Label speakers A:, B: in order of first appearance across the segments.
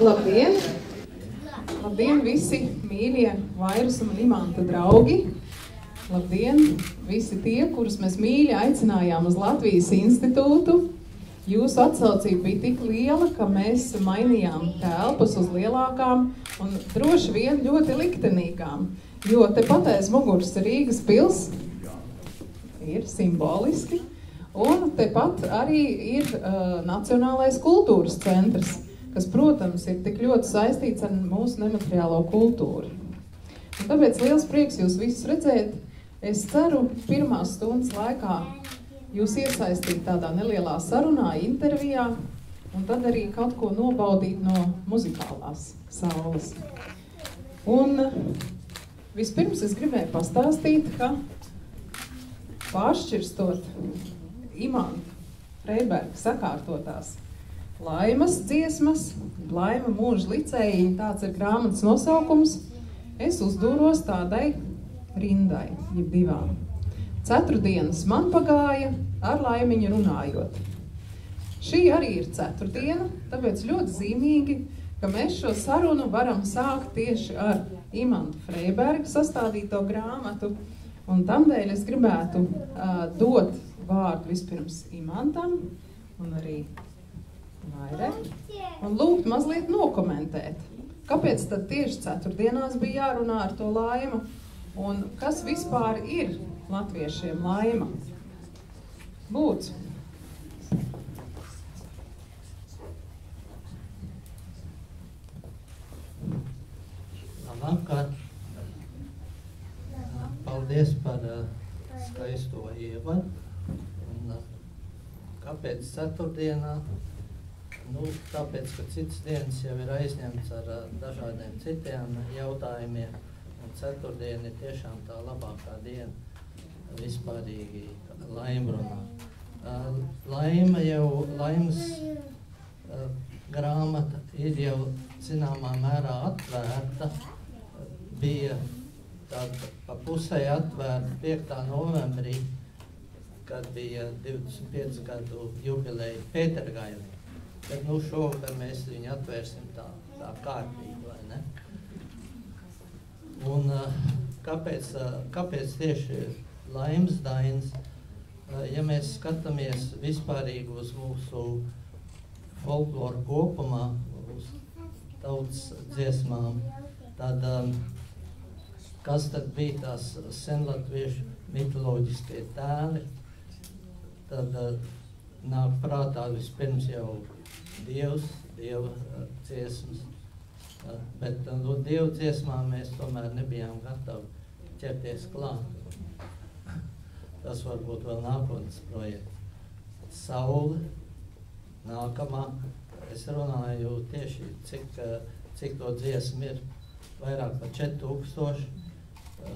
A: Labdien! Labdien visi mīļie Vairus un Imanta draugi! Labdien visi tie, kurus mēs mīļi aicinājām uz Latvijas institūtu! Jūsu atsaucība bija tik liela, ka mēs mainījām telpas uz lielākām un droši vien ļoti liktenīgām, jo tepat aiz muguras Rīgas pils ir simboliski, un tepat arī ir Nacionālais kultūras centrs, kas, protams, ir tik ļoti saistīts ar mūsu nemateriālo kultūru. Un tāpēc liels prieks jūs visus redzēt. Es ceru, pirmās stundas laikā jūs iesaistīt tādā nelielā sarunā, intervijā, un tad arī kaut ko nobaudīt no muzikālās saules. Un vispirms es gribēju pastāstīt, ka pāršķirstot Imanta Freiberga sakārtotās Laimas dziesmas, Laima mūža licējiņa, tāds ir grāmatas nosaukums, es uzdūros tādai rindai, jeb divām. 4 dienas man pagāja ar Laimiņu runājot. Šī arī ir 4 diena, tāpēc ļoti zīmīgi, ka mēs šo sarunu varam sākt tieši ar Imanta Freiberga sastādīto grāmatu, un tamdēļ es gribētu dot vārdu vispirms Imantam un arī Vairē, un lūgt mazliet nokomentēt, kāpēc tad tieši 4 dienās bija jārunā ar to Laima, un kas vispār ir latviešiem Laima. Lūdzu.
B: Labvakar. Paldies par skaisto ievadu. Un kāpēc 4 dienā? Nu, tāpēc, ka citas dienas jau ir aizņemts ar dažādiem citiem jautājumiem, un 4 diena ir tiešām tā labākā diena vispārīgi laimrunā. Laimas grāmata ir jau zināmā mērā atvērta, bija tāda pa pusē atvērta 5. novembrī, kad bija 25 gadu jubileja Pētergailim. Bet nu šovakar mēs viņu atvērsim tā kārtīgi, vai ne? Un kāpēc tieši Laimas dainas? Ja mēs skatāmies vispārīgi uz mūsu folkloru kopumā, uz tautas dziesmām, tad kas tad bija tās senlatviešu mitoloģiskie tēli? Tad nāk prātā vispirms jau Dievs, Dieva dziesmas, bet no Dieva dziesmām mēs tomēr nebijām gatavi ķerties klāt. Tas varbūt vēl nākotnes projekts. Saule, nākamā, es runāju tieši, cik to dziesmu ir, vairāk par 4000,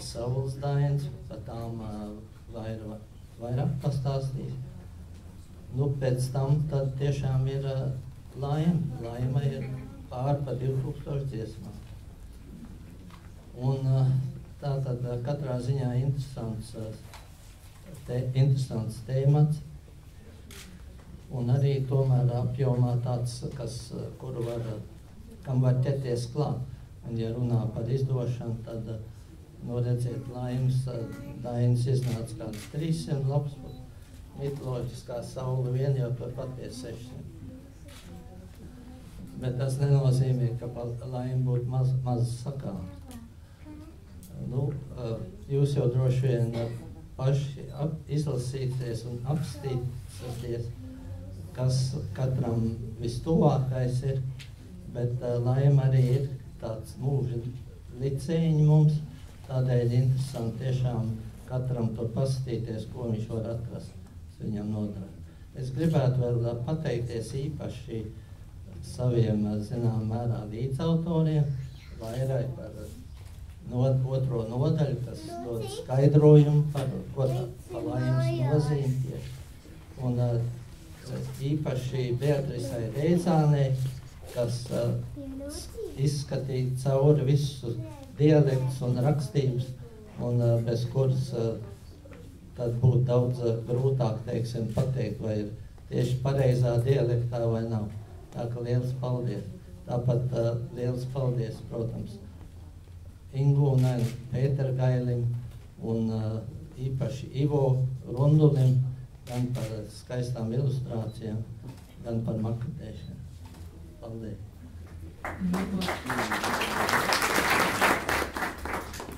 B: saules dainas, par tām vairāk pastāstīt. Nu, pēc tam tad tiešām ir Laima. Laima ir pār par 2000 dziesmām. Un tātad katrā ziņā interesants tēmats, un arī tomēr apjomā tāds, kam var ķerties klāt. Un ja runā par izdošanu, tad, redziet, Dainis iznāca kāds 300 lapas, mitoloģiskā saule vien jau turpat pie 600. Bet tas nenozīmē, ka par laimi būtu maz sakām. Jūs jau droši vien paši izlasīties un apstīties, kas katram vistuvākais ir, bet laime arī ir tāds mūža licēņi mums, tādēļ interesanti tiešām katram tur paskatīties, ko viņš var atrast, kas viņam nodara. Es gribētu vēl pateikties īpaši saviem, zinām, mērā līdzautoriem, vairāk par otro nodaļu, kas dod skaidrojumu par laimes nozīmi tieši. Un īpaši Beatrisai Reizānei, kas izskatīja cauri visus dialektus un rakstības, un bez kuras tad būtu daudz grūtāk, teiksim, pateikt, vai ir tieši pareizā dialektā vai nav. Tā ka liels paldies. Tāpat liels paldies, protams, Ingūnai, Pētergailim un īpaši Ivo Rundulim, gan par skaistām ilustrācijām, gan par maketēšanu. Paldies!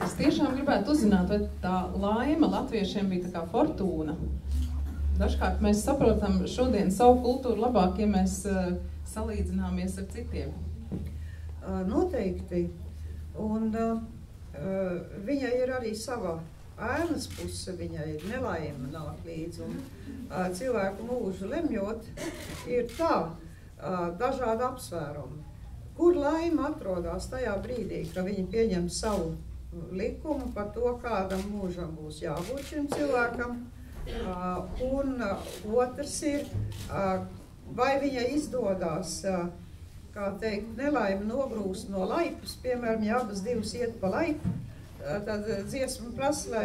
A: Es tiešām gribētu uzzināt, vai tā laime latviešiem bija tā kā fortūna. Dažkārt mēs saprotam šodien savu kultūru labāk, ja mēs salīdzināmies ar citiem.
C: Noteikti. Un viņai ir arī sava ēnas puse, viņai ir nelaime nāk līdzi. Un cilvēku mūžu lemjot ir tā, dažādi apsvērumi. Kur laime atrodas tajā brīdī, ka viņi pieņem savu likumu par to, kādam mūžam būs jābūt šim cilvēkam. Un otrs ir, vai viņai izdodas, kā teikt, nelaime nogrūst no laipas, piemēram, ja abas divas iet pa laipu, tad dziesma prasa,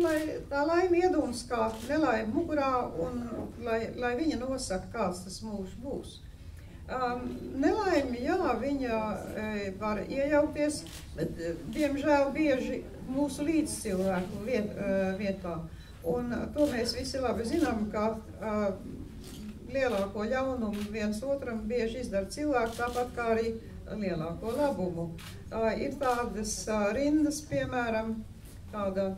C: lai tā laime iedūms kā nelaime mugurā un lai viņa nosaka, kāds tas mūžs būs. Nelaime, jā, viņa var iejaukties, bet, diemžēl, bieži mūsu līdzcilvēku vietā. Un to mēs visi labi zinām, ka lielāko ļaunumu viens otram bieži izdara cilvēku, tāpat kā arī lielāko labumu. Ir tādas rindas, piemēram, tāda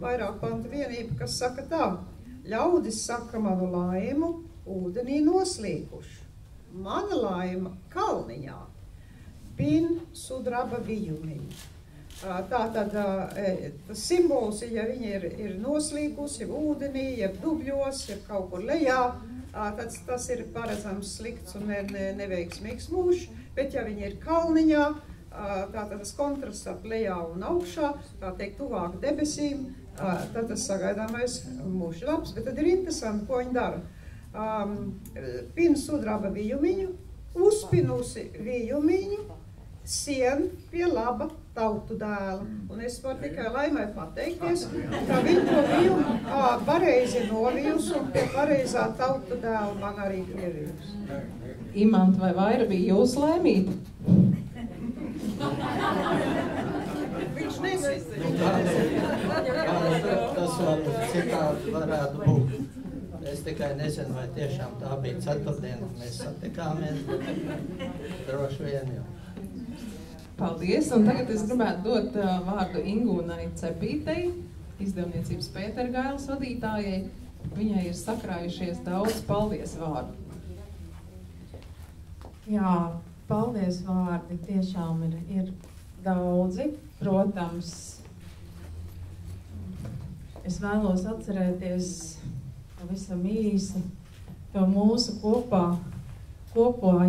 C: vairāk pantu vienība, kas saka tā: ļaudis saka manu laimu ūdenī noslīkuši. Mana laima kalniņā, pin sudraba vijumiņa. Tātad tas simbols, ja viņa ir noslīkusi, jeb ūdenī, jeb dubļos, jeb kaut kur lejā, tad tas ir paredzams slikts un neveiksmīgs mūžs, bet ja viņa ir kalniņā, tātad tas kontrasts ap lejā un augšā, tā teikt, tuvāk debesīm, tad tas sagaidāmais mūžs labs, bet tad ir interesanti, ko viņa dara. Pin sudraba vijumiņu, uzpinusi vijumiņu, sien pie laba tautu dēla. Un es varu tikai laimai pateikties, ka viņa to vijumu pareizi novijusi un pie pareizā tautu dēla man arī pievijusi.
A: Imant, vai Vaira bija jūsu laimība?
C: Viņš nesīs.
B: Tas citādi varētu būt. Es tikai nezinu, vai tiešām tā bija ceturtdiena, kad mēs satikāmies, bet droši vien jau.
A: Paldies, un tagad es gribētu dot vārdu Ingūnai Cepītei, izdevniecības Pētergailes vadītājai. Viņai ir sakrājušies daudz paldies vārdu.
D: Jā, paldies vārdi tiešām ir daudzi. Protams, es vēlos atcerēties pavisam īsi to mūsu kopā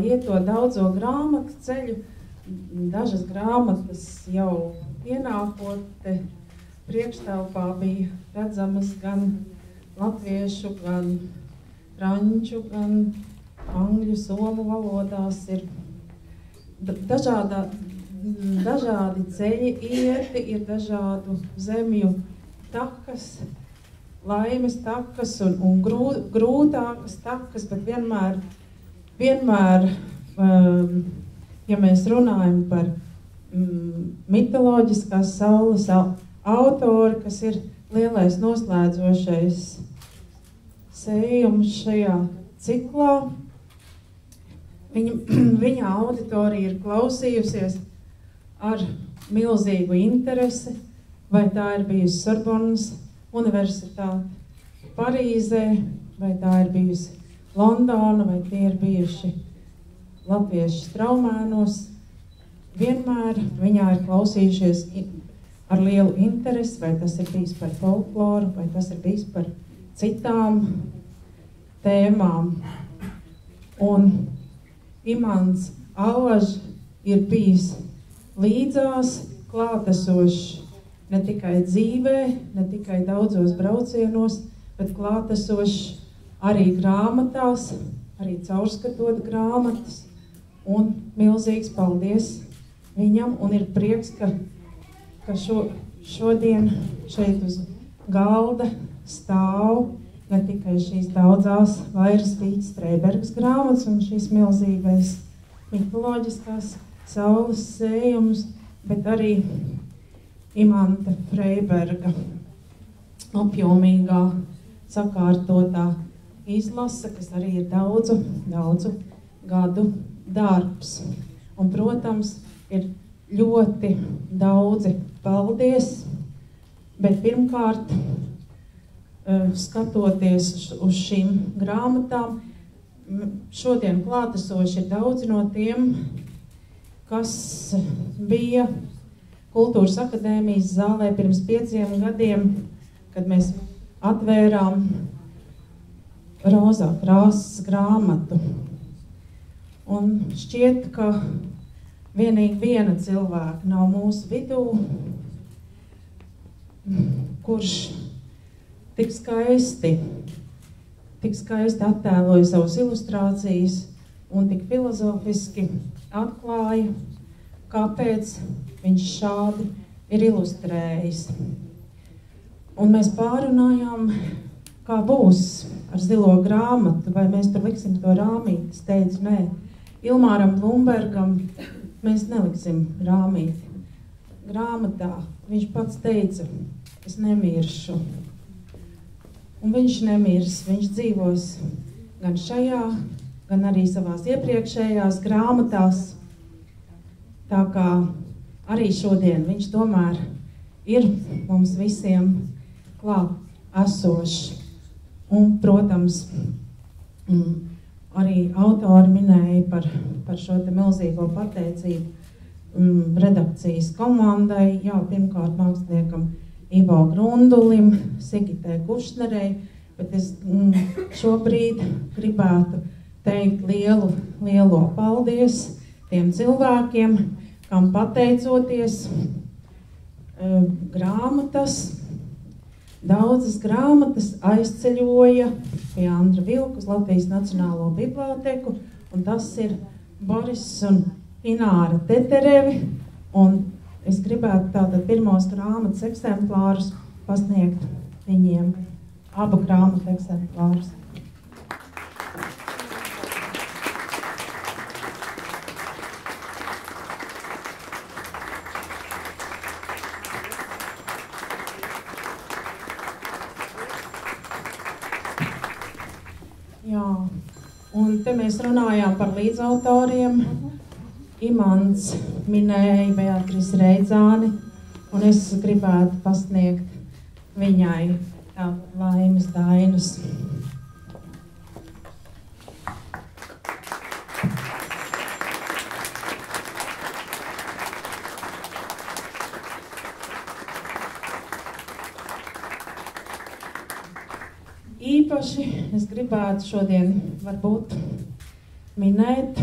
D: ieto daudzo grāmatu ceļu. Dažas grāmatas jau ienākot priekštelpā bija redzamas gan latviešu, gan franču, gan angļu, somu valodās. Ir dažādi ceļi ieti, ir dažādu zemju takas, laimes takas un grūtākas takas, bet vienmēr, ja mēs runājam par mitoloģiskās saules autori, kas ir lielais noslēdzošais sējums šajā ciklā, viņa auditorija ir klausījusies ar milzīgu interesi, vai tā ir bijusi Sorbonas universitāte Parīzē, vai tā ir bijusi Londona, vai tie ir bijuši latvieši Straumēnos. Vienmēr viņā ir klausījušies ar lielu interesi, vai tas ir bijis par folkloru, vai tas ir bijis par citām tēmām. Un Imants Allažs ir bijis līdzās, klātesošs ne tikai dzīvē, ne tikai daudzos braucienos, bet klātesošs arī grāmatās, arī caurskatot grāmatas. Un milzīgs paldies viņam, un ir prieks, ka šodien šeit uz galda stāv ne tikai šīs daudzās Vairas Vītas Freibergas grāmatas un šīs milzīgais mitoloģiskās saules sējums, bet arī Imanta Freiberga apjomīgā sakārtotā izlase, kas arī ir daudzu gadu darbs. Un, protams, ir ļoti daudzi paldies, bet pirmkārt, skatoties uz šīm grāmatām, šodien klātesoši ir daudzi no tiem, kas bija Kultūras akadēmijas zālē pirms 5 gadiem, kad mēs atvērām rozā krāsas grāmatu. Un šķiet, ka vienīgi viena cilvēka nav mūsu vidū, kurš tik skaisti attēloja savas ilustrācijas un tik filozofiski atklāja, kāpēc viņš šādi ir ilustrējis. Un mēs pārunājām, kā būs ar zilo grāmatu, vai mēs tur liksim to rāmīti. Es teicu, nē, Ilmāram Blumbergam mēs neliksim rāmīti. Grāmatā viņš pats teica, es nemiršu. Un viņš nemirs, viņš dzīvos gan šajā, gan arī savās iepriekšējās grāmatās. Tā kā arī šodien viņš tomēr ir mums visiem klāt esošs. Un, protams, arī autori minēja par šo te milzīgo pateicību redakcijas komandai, pirmkārt māksliniekam Ivo Grundulim, Sigitai Kušnerei, bet es šobrīd gribētu teikt lielo paldies tiem cilvēkiem, kam pateicoties daudzas grāmatas aizceļoja pie Andra Vilka uz Latvijas Nacionālo biblioteku, un tas ir Boris un Ināra Teterevi, un es gribētu tātad pirmos grāmatas eksemplārus pasniegt viņiem, abu grāmatu eksemplārus. Jā, un te mēs runājām par līdzautoriem. Imants minēja Beatrice Reidzāni, un es gribētu pasniegt viņai Laimes Dainas. Īpaši es gribētu šodien varbūt minēt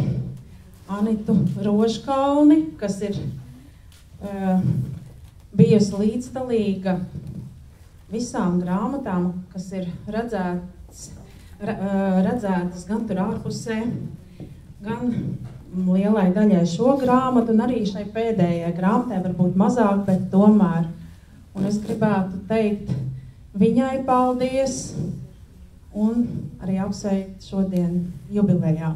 D: Anitu Rožkalni, kas ir bijusi līdzdalīga visām grāmatām, kas ir redzētas gan tur ārpusē, gan lielai daļai šo grāmatu un arī šai pēdējai grāmatai, varbūt mazāk, bet tomēr. Un es gribētu teikt viņai paldies un arī apsveikt šodien jubilejā.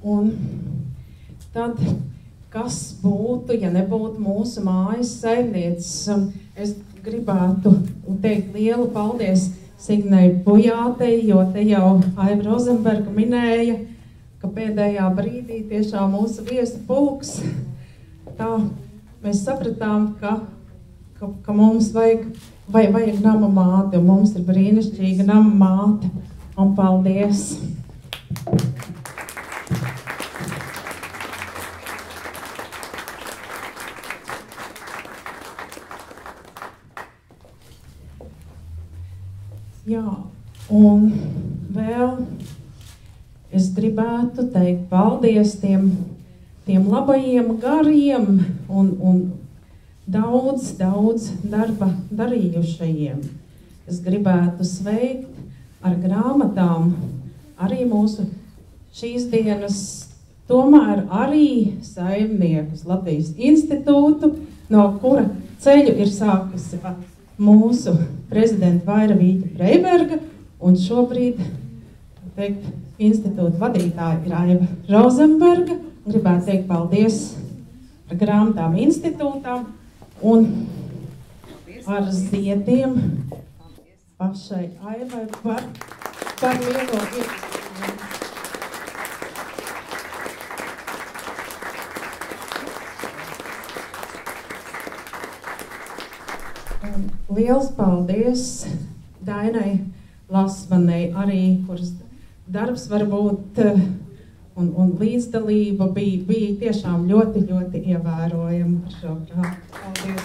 D: Un tad, kas būtu, ja nebūtu mūsu mājas saimnieces? Es gribētu teikt lielu paldies Signei Bujātei, jo te jau Aiva Rozenberga minēja, ka pēdējā brīdī tiešām mūsu viesa pulks. Tā mēs sapratām, ka mums vajag nama māte, un mums ir brīnišķīga nama māte. Un paldies! Jā, un vēl es gribētu teikt paldies tiem labajiem gariem un daudz darba darījušajiem. Es gribētu sveikt ar grāmatām arī mūsu šīs dienas, tomēr arī saimniekus Latvijas institūtu, no kura ceļu ir sākusi mūsu prezidenta Vaira Vīķa Freiberga, un šobrīd, teikt, institūta vadītāja ir Aiva Rozenberga. Gribētu teikt paldies ar grāmatām institūtām un ar ziediem pašai Aivai par lielo ieguldījumu. Liels paldies Dainai Lasmanai arī, kuras darbs varbūt un līdzdalība bija tiešām ļoti ievērojama par šo grāmatu. Paldies!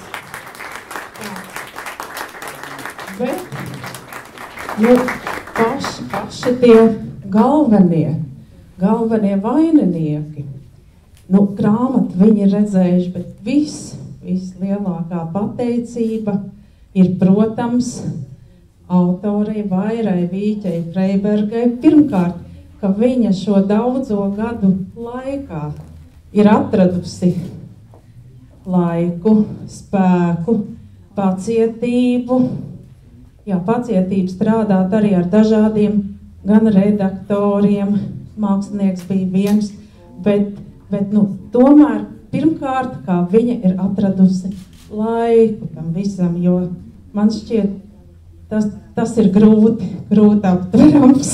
D: Bet paši tie galvenie vaininieki, grāmatu viņi ir redzējuši, bet vislielākā pateicība ir, protams, autorei Vairai Vīķei Freibergai. Pirmkārt, ka viņa šo daudzo gadu laikā ir atradusi laiku, spēku, pacietību. Jā, pacietību strādāt arī ar dažādiem gan redaktoriem, mākslinieks bija viens, bet tomēr pirmkārt, kā viņa ir atradusi laiku tam visam, jo man šķiet, tas ir grūti aptverams.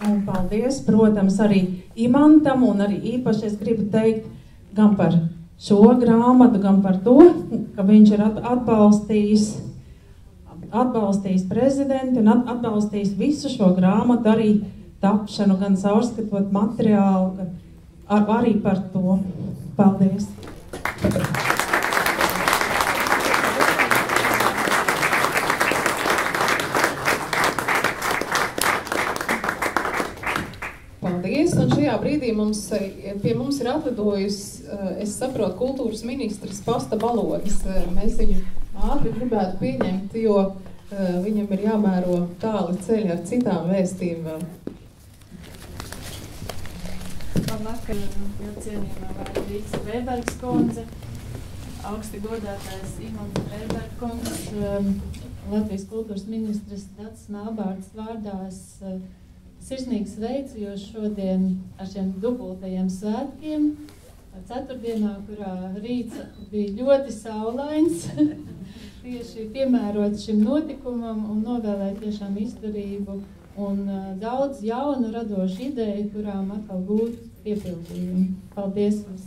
D: Un paldies, protams, arī Imantam, un arī īpaši es gribu teikt gan par šo grāmatu, gan par to, ka viņš ir atbalstījis prezidenti un atbalstījis visu šo grāmatu, arī tapšanu, gan caurskatot materiālu, arī par to. Paldies!
A: Paldies, un šajā brīdī pie mums ir atlidojusi, es saprotu, kultūras ministrs Pasta Balogs. Mēs viņu ātri gribētu pieņemt, jo viņam ir jāmēro tāli ceļi ar citām vēstīm vēl.
E: Labvakar, cienījumā Vaira Vīķa Freibergas kundze, augsti godātais Imants Freiberga kungs, Latvijas kultūras ministrs Dats Melbārds vārdā. Es sirsnīgi sveicu jūs šodien ar šiem dubultajiem svētkiem, ceturtdienā, kurā rīts bija ļoti saulains, tieši piemērot šim notikumam un novēlēt tiešām izturību un daudz jaunu radošu ideju, kurām atkal gūt piepildījumu. Paldies jums!